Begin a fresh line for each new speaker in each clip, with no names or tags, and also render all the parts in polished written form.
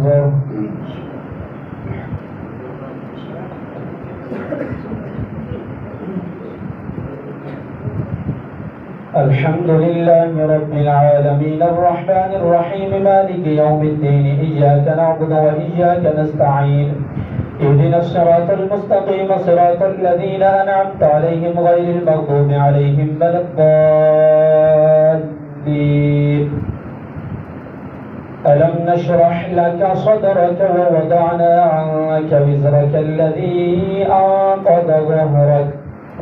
أكبر. الحمد لله رب العالمين الرحمن الرحيم مالك يوم الدين إياك نعبد وإياك نستعين اهدنا الصراط المستقيم صراط الذين أنعمت عليهم غير المغضوب عليهم ولا الضالين. ألم نشرح لك صدرك ووضعنا عنك وزرك الذي أنقض ظهرك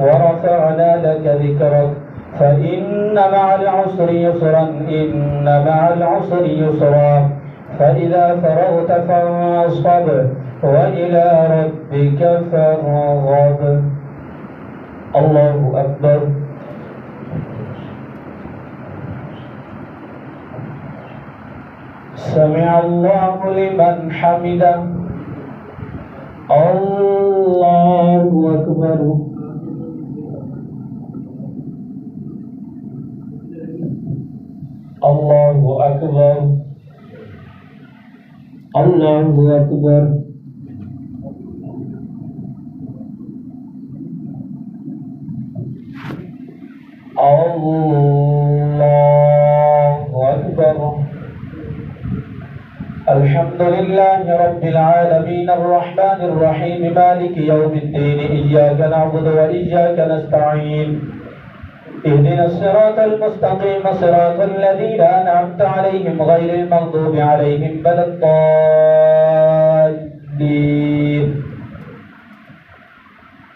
ورفعنا لك ذكرك فإن مع العسر يسرا إن مع العسر يسرا فإذا فرغت فانصب وإلى ربك فارغب. الله أكبر. سمع الله لمن حمده. الله أكبر. الله أكبر. الله أكبر. الله أكبر. الحمد لله رب العالمين الرحمن الرحيم مالك يوم الدين إياك نعبد وإياك نستعين اهدنا الصراط المستقيم صراط الذين أنعمت عليهم غير المغضوب عليهم ولا الضالين.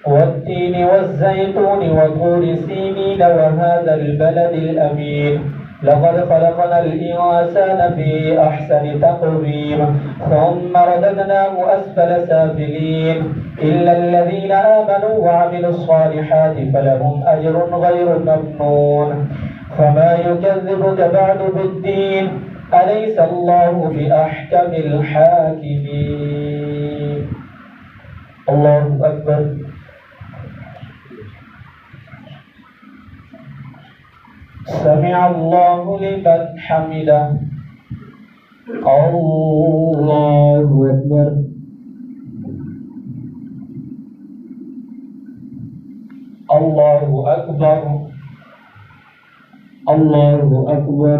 والتين والزيتون وطور سينين وهذا البلد الأمين لقد خلقنا الإنسان في أحسن تقويم ثم رددناه أسفل سافلين إلا الذين آمنوا وعملوا الصالحات فلهم أجر غير ممنون. فما يكذبك بعد بالدين أليس الله بأحكم الحاكمين. الله أكبر. سمع الله لمن حمده. الله أكبر. الله أكبر. الله أكبر.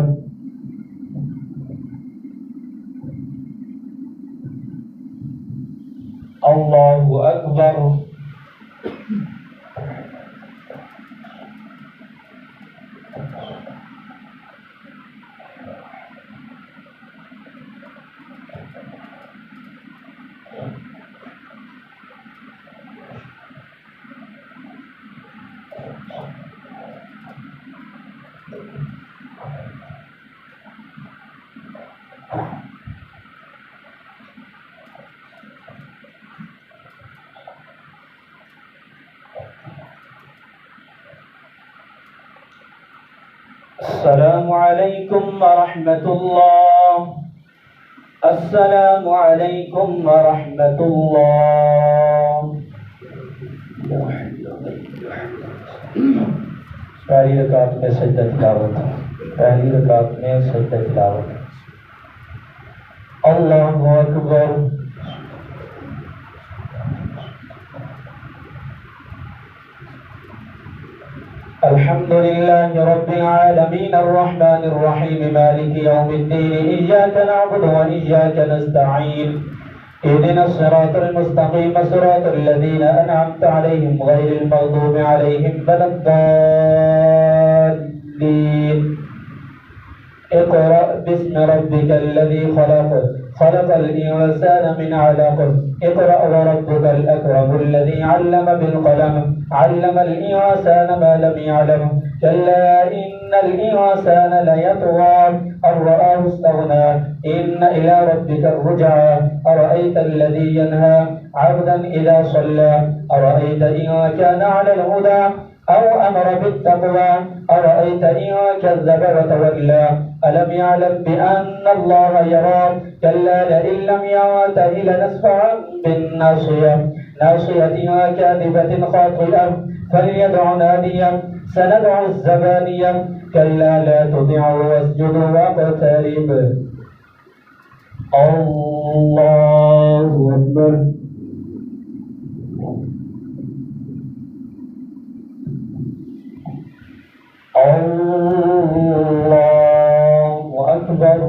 الله أكبر. السلام عليكم ورحمة الله. السلام عليكم ورحمة الله. पहली रकात में सजदा तिलावत। पहली रकात में सजदा तिलावत। अल्लाहु अकबर। الحمد لله رب العالمين الرحمن الرحيم مالك يوم الدين إياك نعبد وإياك نستعين اهدنا الصراط المستقيم صراط الذين أنعمت عليهم غير المغضوب عليهم ولا الضالين. اقرأ باسم ربك الذي خلق خلق الإنسان من علق اقرأ وربك الأكرم الذي علم بالقلم علم الإنسان ما لم يعلم كلا إن الإنسان ليطغى أن رآه استغنى إن إلى ربك الرجعى أرأيت الذي ينهى عبدا إذا صلى أرأيت إن كان على الهدى أو أمر بالتقوى أرأيت إن كذب وتولى ألم يعلم بأن الله يرى كلا لئن لم ينته لنسفعا بالناصية ناصية كاذبة خاطئة فليدع ناديا سندع الزبانية كلا لا تطعه واسجد واقترب. الله أكبر. الله أكبر.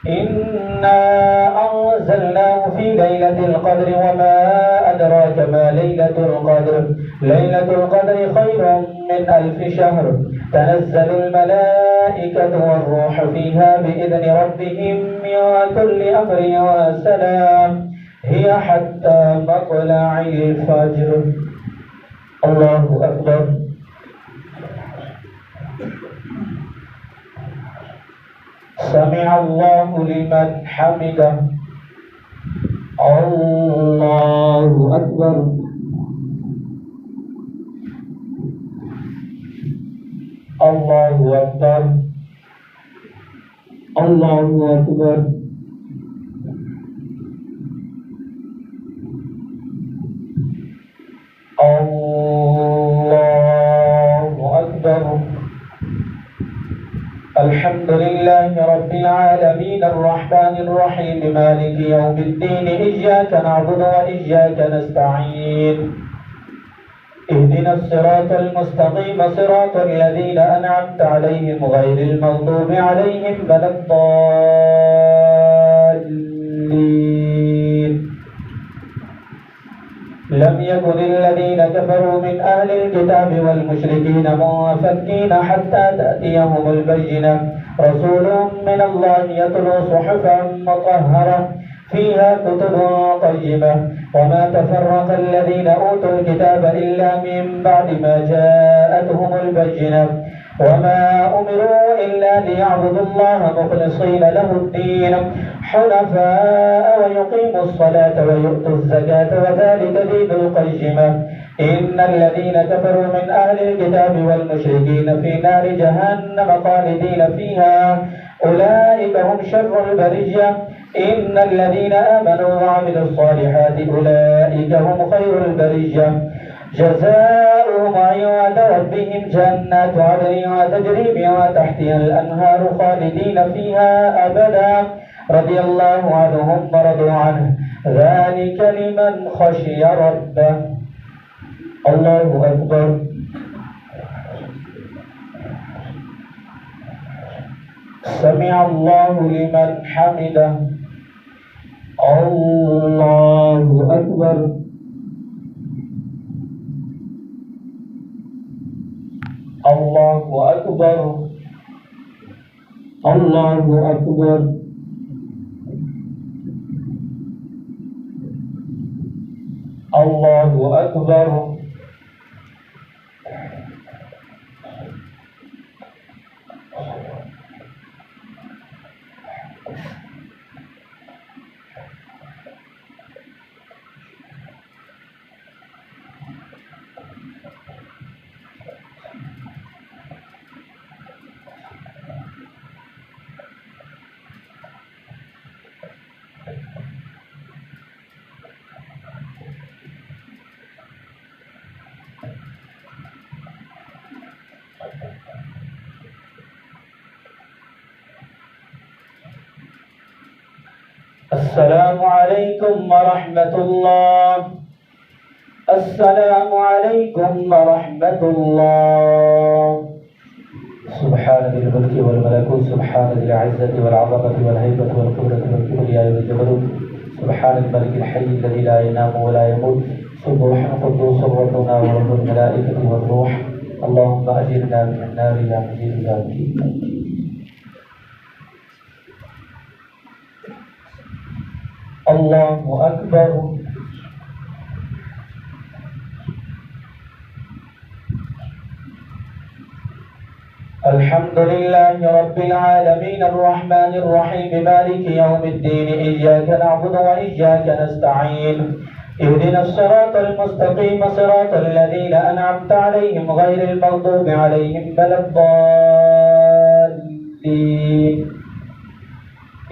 إنا أنزلناه في ليلة القدر وما أدراك ما ليلة القدر. ليلة القدر خير من 1000 شهر. تنزل الملائكة والروح فيها بإذن ربهم من كل أمر وسلام هي حتى مطلع الفجر. الله أكبر. سمع الله لمن حمده. الله أكبر. الله أكبر. الله أكبر. الله أكبر. الحمد لله رب العالمين الرحمن الرحيم مالك يوم الدين إياك نعبد وإياك نستعين اهدنا الصراط المستقيم صراط الذين أنعمت عليهم غير المغضوب عليهم ولا الضالين. لم يكن الذين كفروا من أهل الكتاب والمشركين منفكين حتى تأتيهم البينة. رسول من الله يتلو صحفا مطهرة فيها كتب قيمة. وما تفرق الذين أوتوا الكتاب إلا من بعد ما جاءتهم البينة. وما أمروا إلا ليعبدوا الله مخلصين له الدين حنفاء ويقيموا الصلاة ويؤتوا الزكاة وذلك دين القيمة. إن الذين كفروا من أهل الكتاب والمشركين في نار جهنم خالدين فيها أولئك هم شر البرية. إن الذين آمنوا وعملوا الصالحات أولئك هم خير البرية. جزاؤهم عند ربهم جنات عدن تجري من تحتها الأنهار خالدين فيها أبدا رضي الله عنهم ورضوا عنه ذلك لمن خشي ربه. الله أكبر. سمع الله لمن حمده. الله أكبر. الله أكبر. الله أكبر. الله أكبر. السلام عليكم ورحمة الله. السلام عليكم ورحمة الله. سبحان ذي الملك والملكوت سبحان ذي العزة والعظمة والهيبة والقدرة والكبرياء والجبروت سبحان الملك الحي الذي لا ينام ولا يموت سبوح قدوس ربنا ورب الملائكة والروح. اللهم أجرنا من النار يا مجيب يا مجيب. الله أكبر. الحمد لله رب العالمين الرحمن الرحيم مالك يوم الدين إياك نعبد وإياك نستعين اهدنا الصراط المستقيم صراط الذين أنعمت عليهم غير المغضوب عليهم ولا الضالين.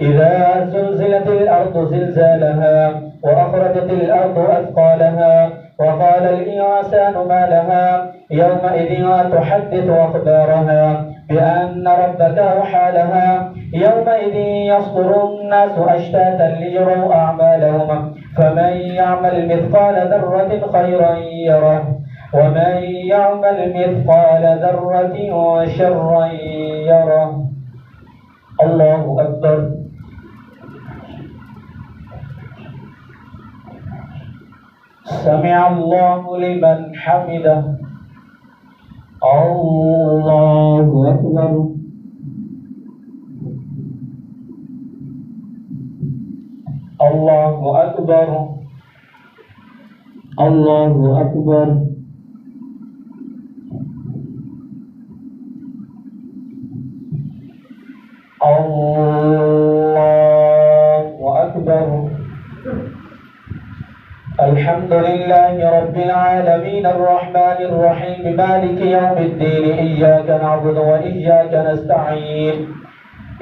إذا زلزلت الأرض زلزالها وأخرجت الأرض أثقالها وقال الإنسان ما لها يومئذ تحدث أخبارها بأن ربك أوحى لها يومئذ يصدر الناس أشتاتا ليروا أعمالهم فمن يعمل مثقال ذرة خيرا يره ومن يعمل مثقال ذرة شرا يره. الله أكبر. سمع الله لمن حمده. الله أكبر. الله أكبر. الله أكبر. الله أكبر. الحمد لله رب العالمين الرحمن الرحيم مالك يوم الدين إياك نعبد وإياك نستعين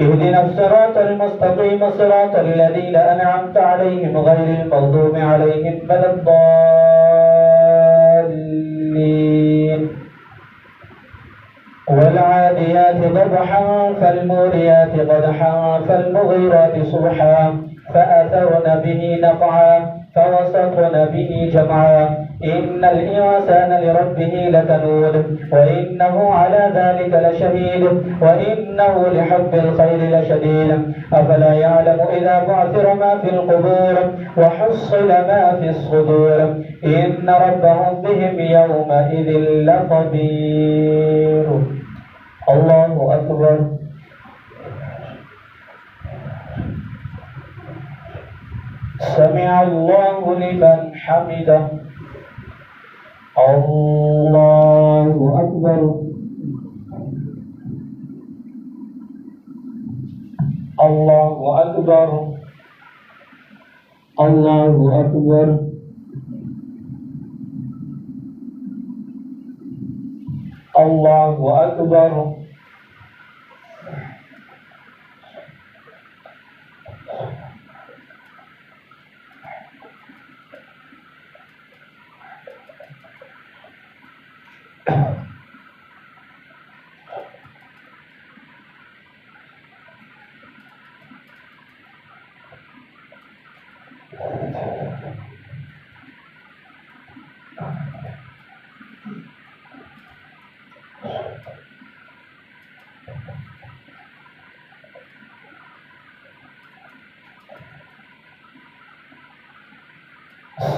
اهدنا الصراط المستقيم صراط الذين أنعمت عليهم غير المغضوب عليهم ولا الضالين. والعاديات ضبحا فالموريات قدحا فالمغيرات صبحا فأثرن به نقعا فوسطن به جمعا إن الإنسان لربه لكنود وإنه على ذلك لشهيد وإنه لحب الخير لشديد أفلا يعلم إذا بعثر ما في القبور وحصل ما في الصدور إن ربهم بهم يومئذ لخبير. الله أكبر. سمع الله لمن حمده. الله أكبر. الله أكبر. الله أكبر. الله أكبر.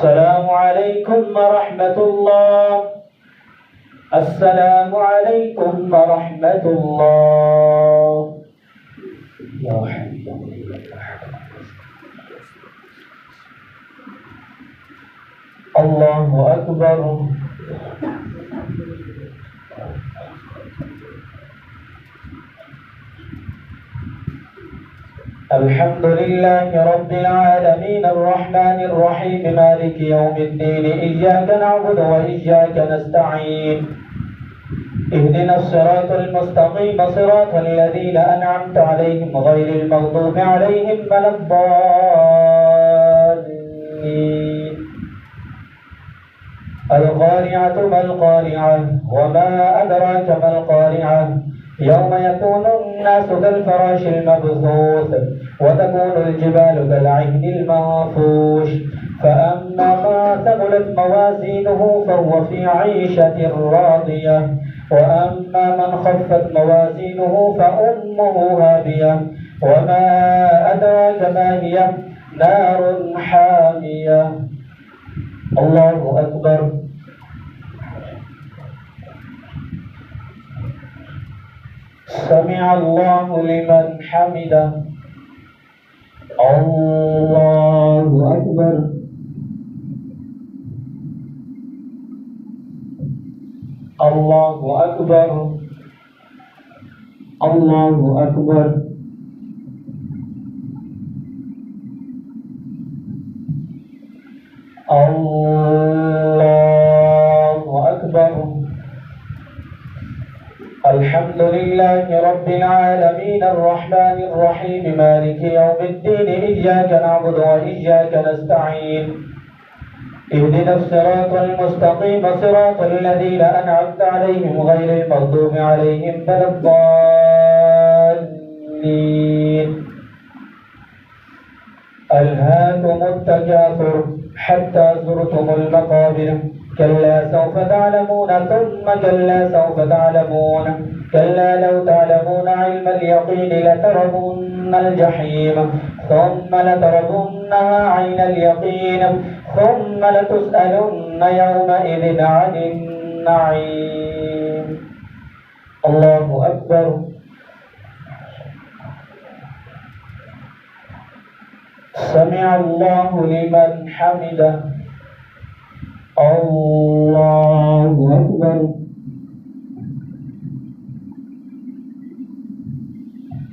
السلام عليكم ورحمة الله. السلام عليكم ورحمة الله. يا حي الله أكبر. الحمد لله رب العالمين الرحمن الرحيم مالك يوم الدين إياك نعبد وإياك نستعين اهدنا الصراط المستقيم صراط الذين أنعمت عليهم غير المغضوب عليهم ولا الضالين. القارعة ما القارعة وما أدراك ما القارعة يوم يكون الناس كالفراش المبثوث وتكون الجبال كالعهن المنفوش فأما ما ثقلت موازينه فهو في عيشة راضية وأما من خفت موازينه فأمه هاوية وما أدراك ما هي نار حامية. الله أكبر. سمع الله لمن حمده. الله أكبر. الله أكبر. الله أكبر. الله أكبر. الحمد لله رب العالمين الرحمن الرحيم مالك يوم الدين إياك نعبد وإياك نستعين اهدنا الصراط المستقيم صراط الذين أنعمت عليهم غير المغضوب عليهم ولا الضالين. ألهاكم التكاثر حتى زرتم المقابر كلا سوف تعلمون ثم كلا سوف تعلمون كلا لو تعلمون علم اليقين لترون الجحيم ثم لترونها عين اليقين ثم لتسألن يومئذ عن النعيم. الله أكبر. سمع الله لمن حمده. الله أكبر.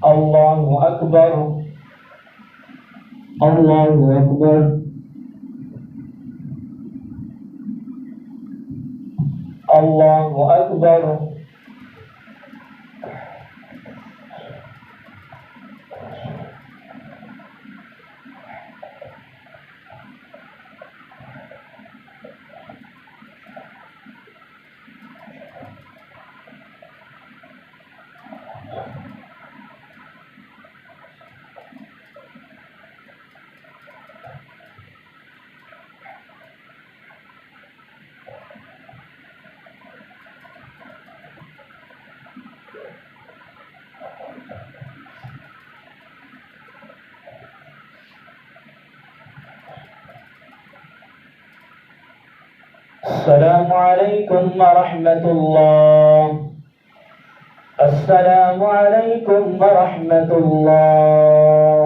الله أكبر. الله أكبر. الله أكبر. السلام عليكم ورحمة الله. السلام عليكم ورحمة الله.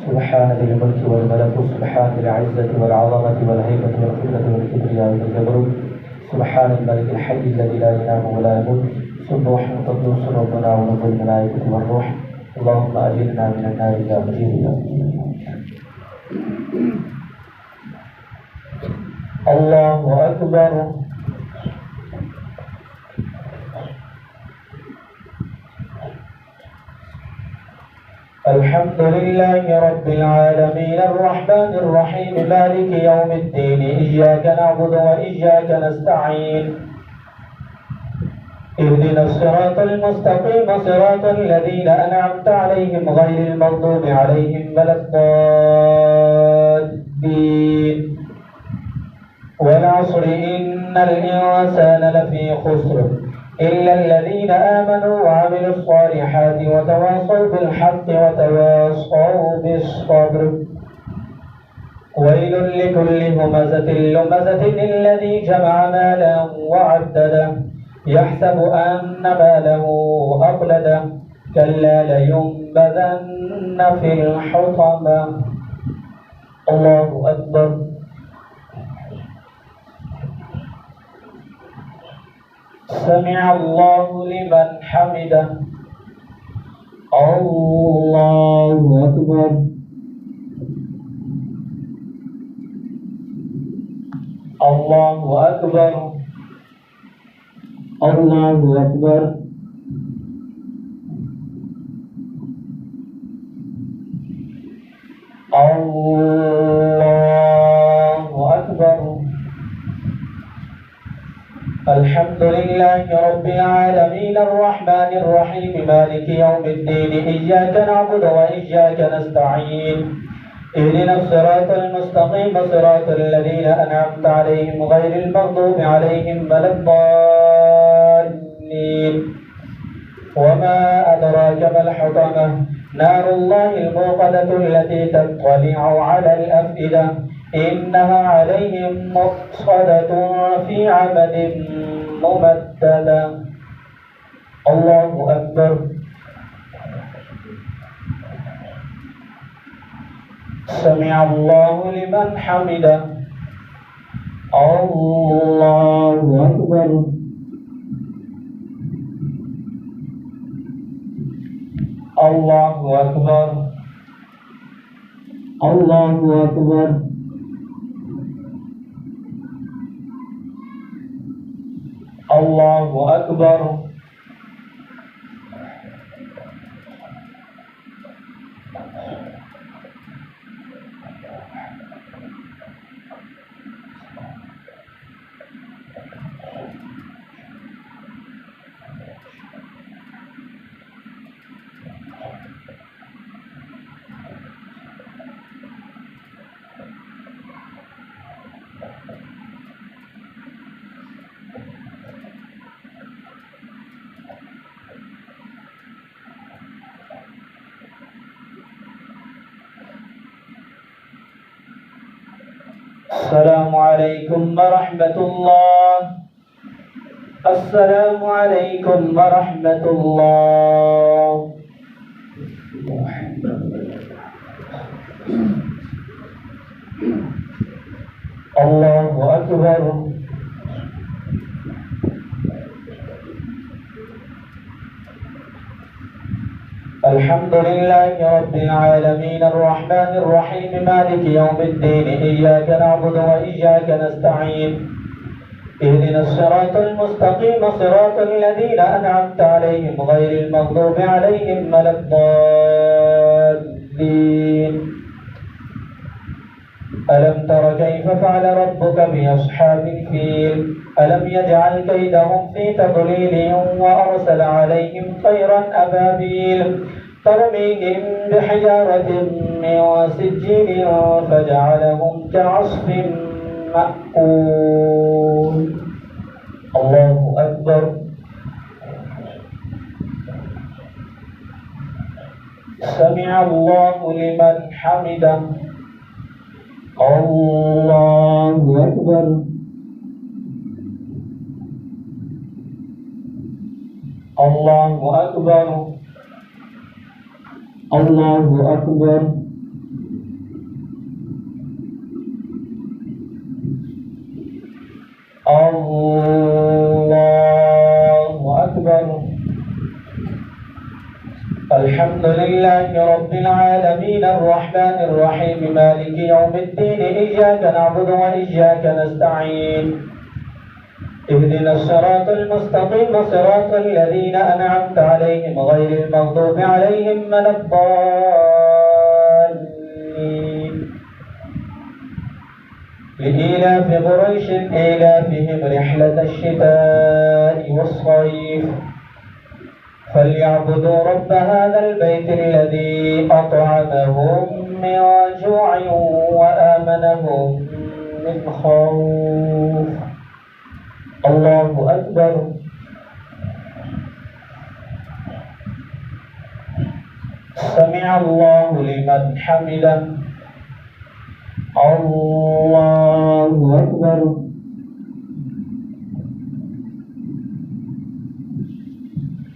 سبحان ذي الملك والملكوت سبحان ذي العزة والعظمة والهيبة والقدرة والكبرياء والجبروت سبحان الملك الحي الذي لا ينام ولا يموت سبح قدوس ربنا ورب الملائكة والروح. اللهم أجرنا من النار إلى مجيبنا. الله أكبر. الحمد لله رب العالمين الرحمن الرحيم مالك يوم الدين إياك نعبد وإياك نستعين اهدنا الصراط المستقيم صراط الذين أنعمت عليهم غير المغضوب عليهم ولا الضالين. والعصر إن الإنسان لفي خسر إلا الذين آمنوا وعملوا الصالحات وتواصوا بالحق وتواصوا بالصبر. ويل لكل همزة لمزة الذي جمع مالا وعدده يحسب أن ماله أخلده كلا لينبذن في الحطمة. الله أكبر. سمع الله لمن حمده. الله أكبر. الله أكبر. الله أكبر. الله أكبر. الحمد لله رب العالمين الرحمن الرحيم مالك يوم الدين إياك نعبد وإياك نستعين اهدنا الصراط المستقيم صراط الذين أنعمت عليهم غير المغضوب عليهم ولا الضالين. وما أدراك ما الحطمة نار الله الموقدة التي تطلع على الأفئدة إنها عليهم مؤصدة في عمد ممددة. الله أكبر. سمع الله لمن حمده. الله أكبر. الله أكبر. الله أكبر. الله أكبر. السلام عليكم ورحمة الله. السلام عليكم ورحمة الله. الله أكبر. الحمد لله رب العالمين الرحمن الرحيم مالك يوم الدين إياك نعبد وإياك نستعين اهدنا الصراط المستقيم صراط الذين أنعمت عليهم غير المغضوب عليهم ولا الضالين. ألم تر كيف فعل ربك بأصحاب الفيل ألم يجعل كيدهم في تضليل وأرسل عليهم طيرا أبابيل ترميهم بحجارة من سجيل فجعلهم كعصف مأكول. الله أكبر. سمع الله لمن حمده. الله أكبر. الله أكبر. الله أكبر. الله أكبر. الحمد لله رب العالمين الرحمن الرحيم مالك يوم الدين إياك نعبد وإياك نستعين اهدنا الصراط المستقيم صراط الذين أنعمت عليهم غير المغضوب عليهم ولا الضالين. لإيلاف قريش إيلافهم رحلة الشتاء والصيف فليعبدوا رب هذا البيت الذي أطعمهم من جوع وآمنهم من خوف. الله أكبر. سمع الله لمن حمده. الله أكبر.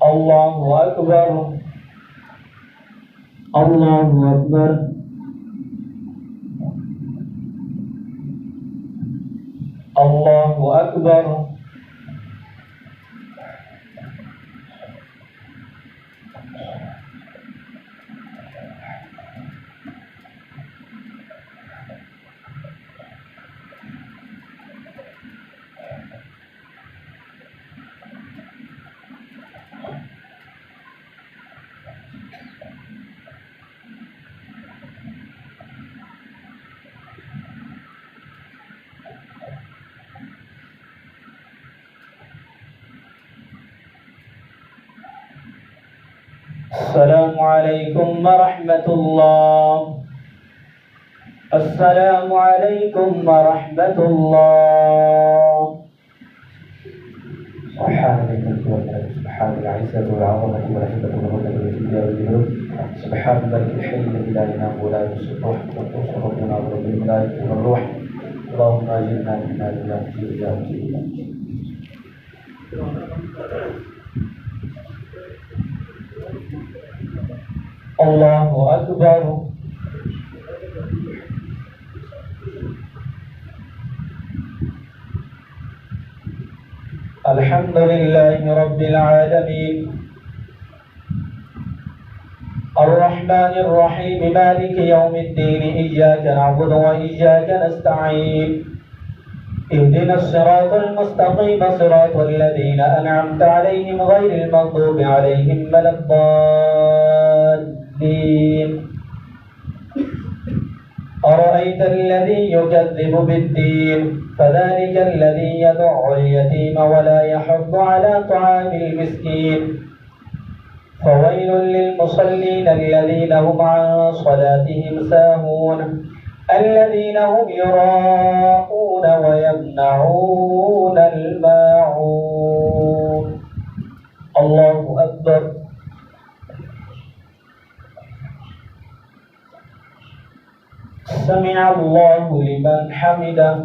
الله أكبر. الله أكبر. الله أكبر. السلام عليكم ورحمة الله. السلام عليكم ورحمة الله. سبحان الملك والملك سبحان العزة والعظمة والهبة والغلبة والكبرياء والجلال سبحان الملك الحي الذي لا ينام ولا يمسك الروح والقدس ربنا ورب الملائكة والروح. اللهم أجرنا من نار يا مجيب يا مجيب يا مجيب. الله أكبر. الحمد لله رب العالمين الرحمن الرحيم مالك يوم الدين إياك نعبد وإياك نستعين اهدنا الصراط المستقيم صراط الذين أنعمت عليهم غير المغضوب عليهم ولا الضالين. أرأيت الذي يكذب بالدين فذلك الذي يدع اليتيم ولا يحض على طعام المسكين. فويل للمصلين الذين هم عن صلاتهم ساهون الذين هم يراءون ويمنعون الماعون. الله أكبر. سمع الله لمن حمده.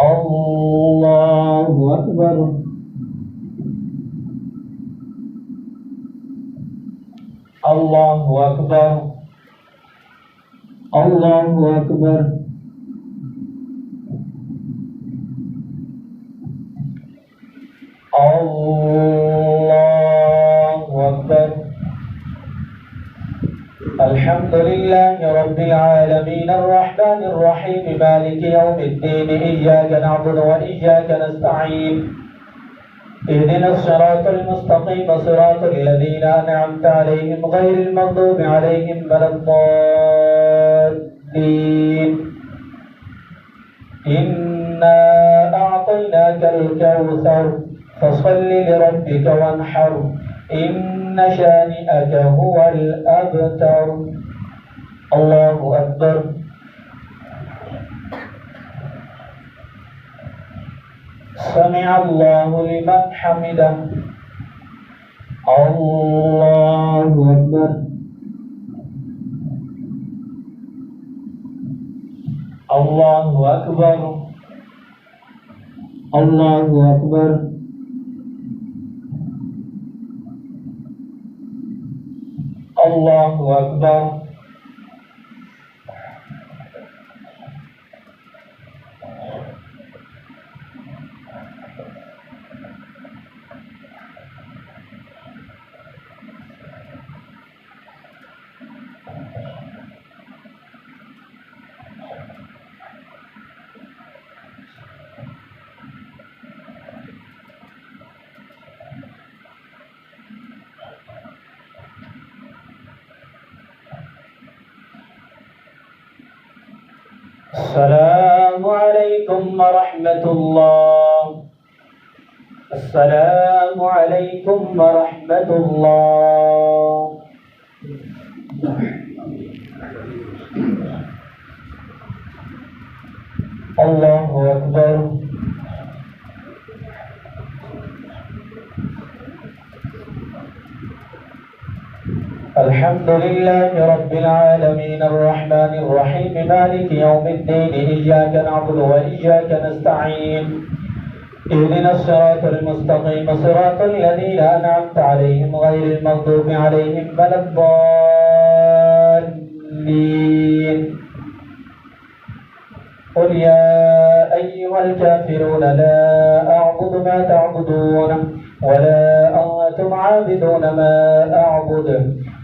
الله أكبر. الله أكبر. الله أكبر. الله أكبر. الحمد لله رب العالمين الرحمن الرحيم مالك يوم الدين إياك نعبد وإياك نستعين اهدنا الصراط المستقيم صراط الذين أنعمت عليهم غير المغضوب عليهم ولا الضالين. إنا أعطيناك الكوثر فصل لربك وانحر إن شانئك هو الأبتر. الله أكبر. سمع الله لمن حمده. الله أكبر. الله أكبر. الله أكبر. الله أكبر. السلام عليكم ورحمة الله. السلام عليكم ورحمة الله. الله أكبر. الحمد لله رب العالمين الرحمن الرحيم مالك يوم الدين إياك نعبد وإياك نستعين اهدنا الصراط المستقيم صراط الذين أنعمت عليهم غير المغضوب عليهم ولا الضالين. قل يا أيها الكافرون لا أعبد ما تعبدون ولا أنتم عابدون ما أعبد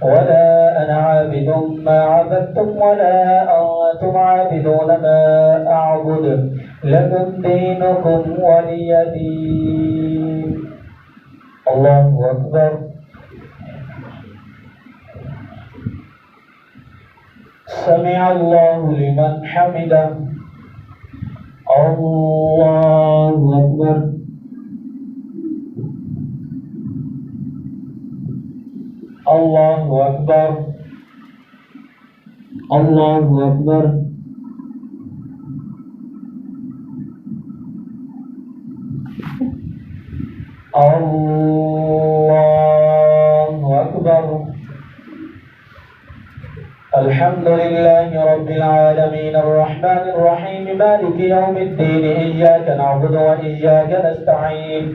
ولا أنا عابد ما عبدتم ولا أنتم عابدون ما أعبد لكم دينكم ولي دين. الله أكبر. سمع الله لمن حمده. الله أكبر. الله أكبر. الله أكبر. الله أكبر. الحمد لله رب العالمين الرحمن الرحيم مالك يوم الدين إياك نعبد وإياك نستعين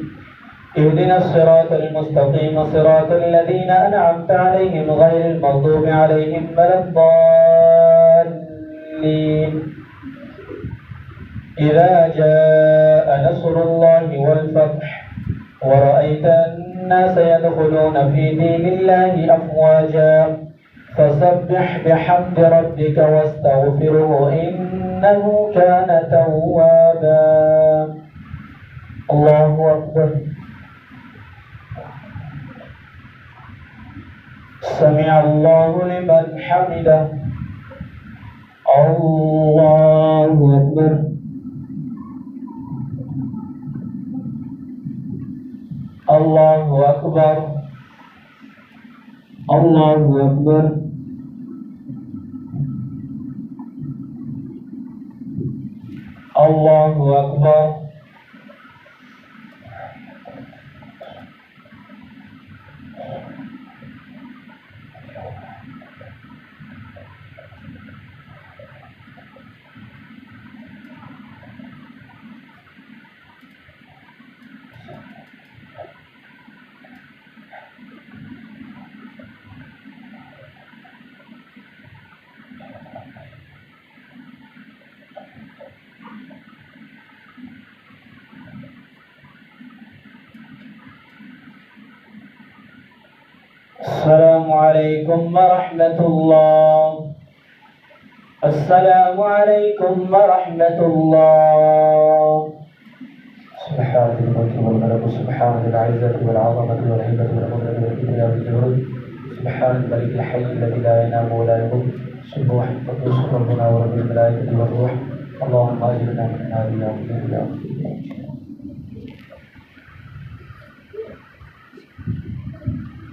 اهدنا الصراط المستقيم صراط الذين أنعمت عليهم غير المغضوب عليهم ولا الضالين. إذا جاء نصر الله والفتح ورأيت الناس يدخلون في دين الله أفواجا فسبح بحمد ربك واستغفره إنه كان توابا. الله أكبر. سمع الله لمن حمده. الله أكبر. الله أكبر. الله أكبر. الله أكبر. السلام عليكم ورحمة الله. السلام عليكم ورحمة الله. سبحان الملك والملك، سبحان العزة والعظمة والهيبة والقدرة والكبرياء والجبروت، سبحان الملك الحي الذي لا ينام ولا يموت، سبوح القدوس ربنا ورب الملائكة والروح. اللهم أجرنا من النار يا مجيب يا مجيب.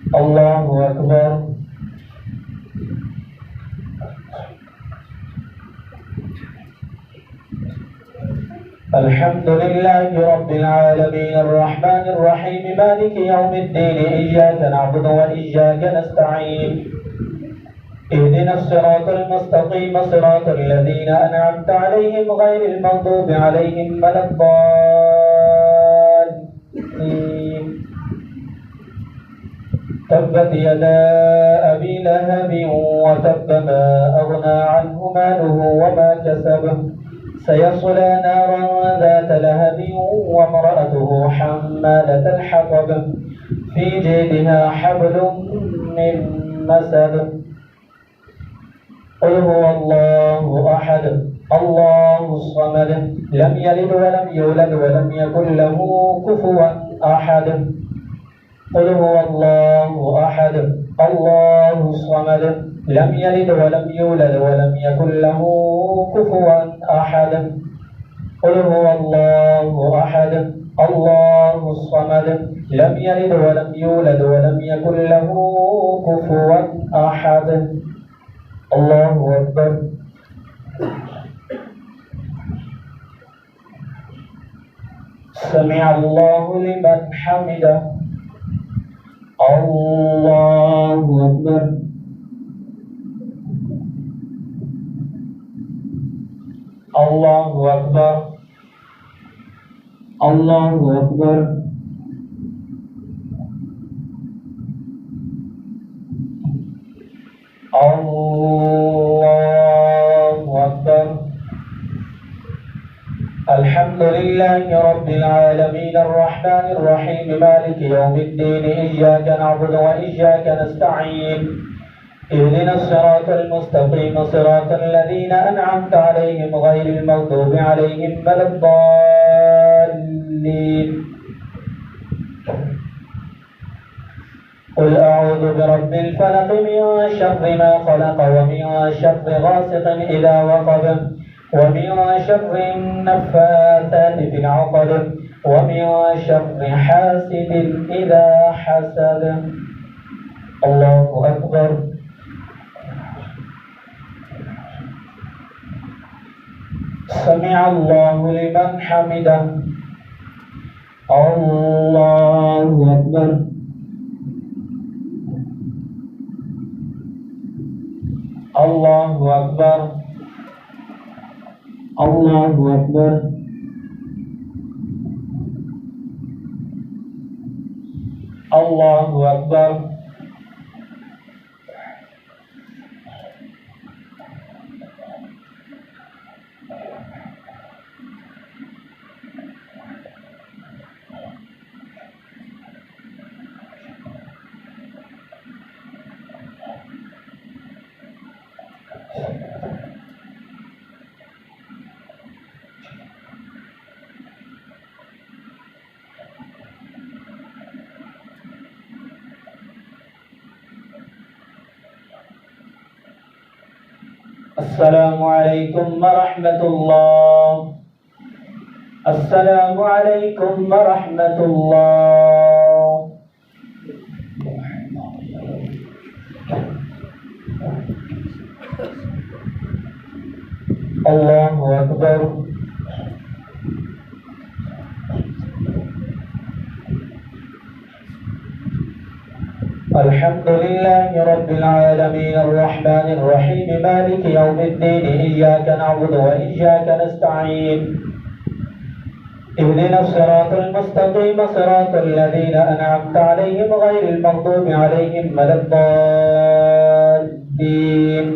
الله أكبر. الحمد لله رب العالمين الرحمن الرحيم مالك يوم الدين، إياك نعبد وإياك نستعين، اهدنا الصراط المستقيم صراط الذين أنعمت عليهم غير المغضوب عليهم ولا الضالين. تبت يدا أبي لهب وتب، ما أغنى عنه ماله وما كسب، سيصلى نارا ذات لهب وامرأته حمالة الحطب، في جيدها حبل من مسد. قل هو الله أحد الله الصمد، لم يلد ولم يولد ولم يكن له كفوا أحد. قل هو الله أحد الله الصمد، لم يلد ولم يولد ولم يكن له كفوا أحد. قل هو الله أحد الله الصمد، لم يلد ولم يولد ولم يكن له كفوا أحد. الله أكبر. سمع الله لمن حمده. الله أكبر. الله أكبر. الله أكبر. الله أكبر. الحمد لله رب العالمين الرحمن الرحيم مالك يوم الدين، إياك نعبد وإياك نستعين، اهدنا الصراط المستقيم صراط الذين أنعمت عليهم غير المغضوب عليهم ولا الضالين. قل أعوذ برب الفلق من شر ما خلق، ومن شر غاسق إذا وقب، ومن شر النفاثات في العقد، ومن شر حاسد إذا حسد. الله أكبر. سمع الله لمن حمده. الله أكبر. الله أكبر. الله أكبر. الله أكبر. السلام عليكم ورحمة الله. السلام عليكم ورحمة الله. الله أكبر. الحمد لله رب العالمين الرحمن الرحيم مالك يوم الدين، إياك نعبد وإياك نستعين، اهدنا الصراط المستقيم صراط الذين أنعمت عليهم غير المغضوب عليهم ولا الضالين.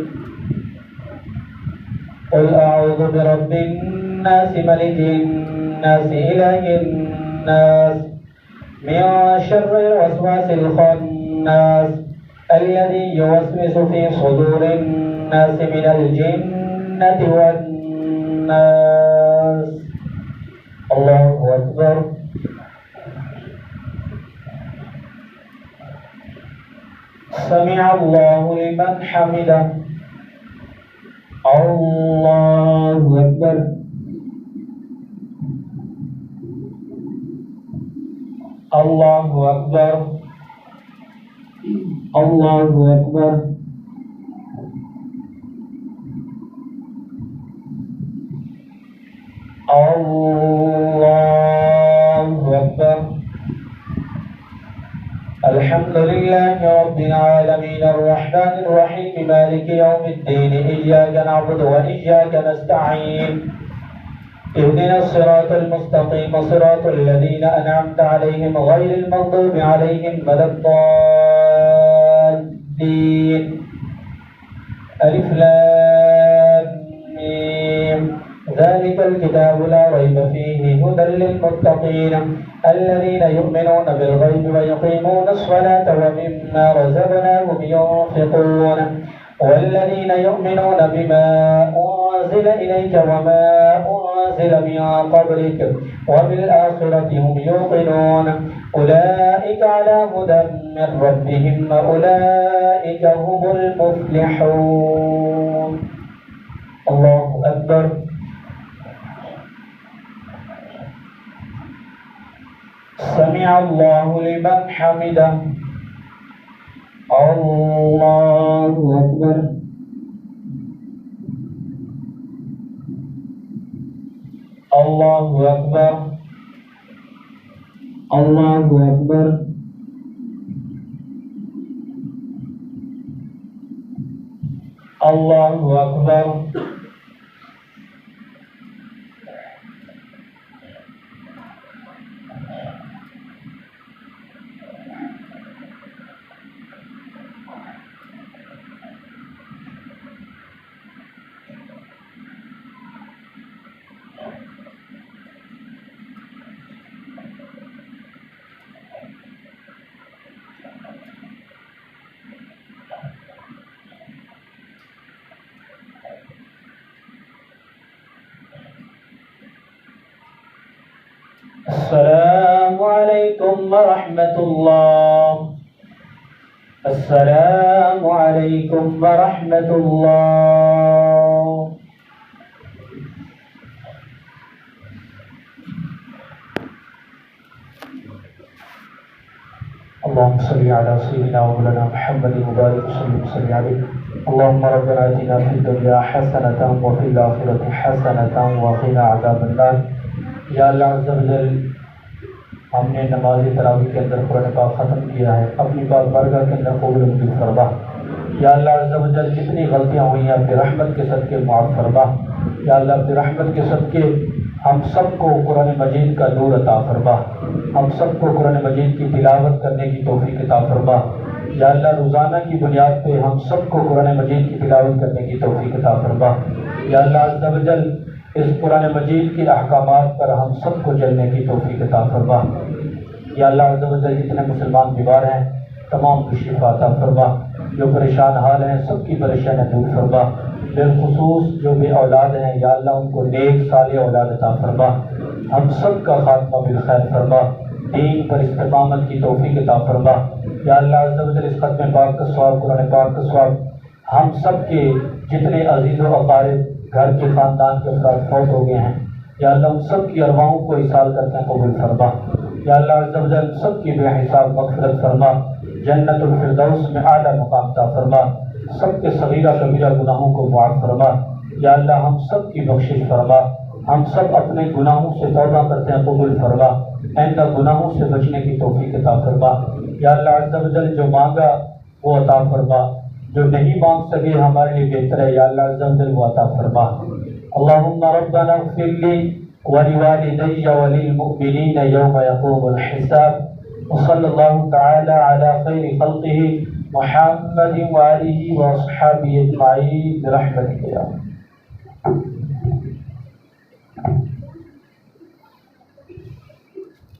قل أعوذ برب الناس ملك الناس إله الناس من شر الوسواس الخناس الذي يوسوس في صدور الناس من الجنة والناس. الله أكبر. سمع الله لمن حمده. الله أكبر. الله أكبر. الله أكبر. الله أكبر. الحمد لله رب العالمين الرحمن الرحيم مالك يوم الدين إياك نعبد وإياك نستعين اهدنا الصراط المستقيم صراط الذين أنعمت عليهم غير المغضوب عليهم ولا الضالين. ألف لام ميم ذلك الكتاب لا ريب فيه هدى للمتقين الذين يؤمنون بالغيب ويقيمون الصلاة ومما رزقناهم ينفقون والذين يؤمنون بما أنزل إليك وما أنزل من قبلك وبالآخرة هم يوقنون أولئك على هدى من ربهم وأولئك هم المفلحون. الله أكبر. سمع الله لمن حمده. الله أكبر. الله أكبر. الله أكبر. الله أكبر. السلام عليكم ورحمة الله. السلام عليكم ورحمة الله. اللهم صل على سيدنا ومولانا محمد وبارك وسلم عليه. اللهم ربنا آتنا في الدنيا حسنة وفي الآخرة حسنة وقنا عذاب النار. या अल्लाह अज़्ज़ा व जल हमने नमाज तरावी के अंदर कुरान पाक ख़त्म किया है, अपनी पाक बारगाह के अंदर कबूल मंजूर फरमा। या अल्लाह अज़्ज़ा व जल जितनी गलतियाँ हुई हैं अपनी रहमत के सदके माफ़ फरमा। या अल्लाह अपनी रहमत के सदके हम सबको कुरान मजीद का नूर अता फरमा, हम सबको कुरान मजीद की तिलावत करने की तौफीक अता फरमा। या अल्लाह रोज़ाना की बुनियाद पे हम सबको कुरान मजीद की तिलावत करने की तौफीक अता फरमा। या अल्लाह अज़्ज़ा व जल इस कुरान मजीद के अहकामात पर हम सबको चलने की तौफीक अता फरमा। या अल्लाह अज़्ज़ा व जल जितने मुसलमान बीमार हैं तमाम को शिफा अता फरमा, जो परेशान हाल हैं सबकी परेशानियाँ दूर फरमा। बिलखुसूस जो भी औलाद हैं या अल्लाह उनको नेक साले औलाद अता फरमा। हम सब का खात्मा बिल खैर फरमा, दीन पर इस्तिकामत की तौफीक अता फरमा। या अल्लाह अज़्ज़ा व जल इस खत्म पाक का सवाब कुरान पाक का सवाब हम सब के जितने अजीज़ व अक़ारिब घर के ख़ानदान के अफराद फौत हो गए हैं या अल्लाह उन सब की अरवाहों को इसाल करते हैं कबूल फरमा। या अल्लाह अज़्ज़ा व जल सब की बेहिसाब मग़फ़िरत फरमा, जन्नतुल फ़िरदौस में आला मुक़ाम अता फरमा, सब के सगीरा कबीरा गुनाहों को मुआफ़ फरमा। या अल्लाह हम सब की बख्शिश फरमा, हम सब अपने गुनाहों से तौबा करते हैं कबूल फरमा, आइंदा गुनाहों से बचने की तौफ़ीक अता फरमा। या अल्लाह अज़्ज़ा व जल जो मांगा वो अता फरमा, जो नहीं मांग सके हमारे लिए बेहतर है या अल्लाह अज़्ज़ा व जल वो अता फरमा। अल्लाहुम्मा रब्बना इग़फ़िर ली व लिवालिदैय व लिलमुअ्मिनीना यौम यक़ूमुल हिसाब व सल्लल्लाहु तआला अला खैरि ख़ल्क़िही मुहम्मदिन व आलिही व अस्हाबिही अजमईन बिरहमतिका या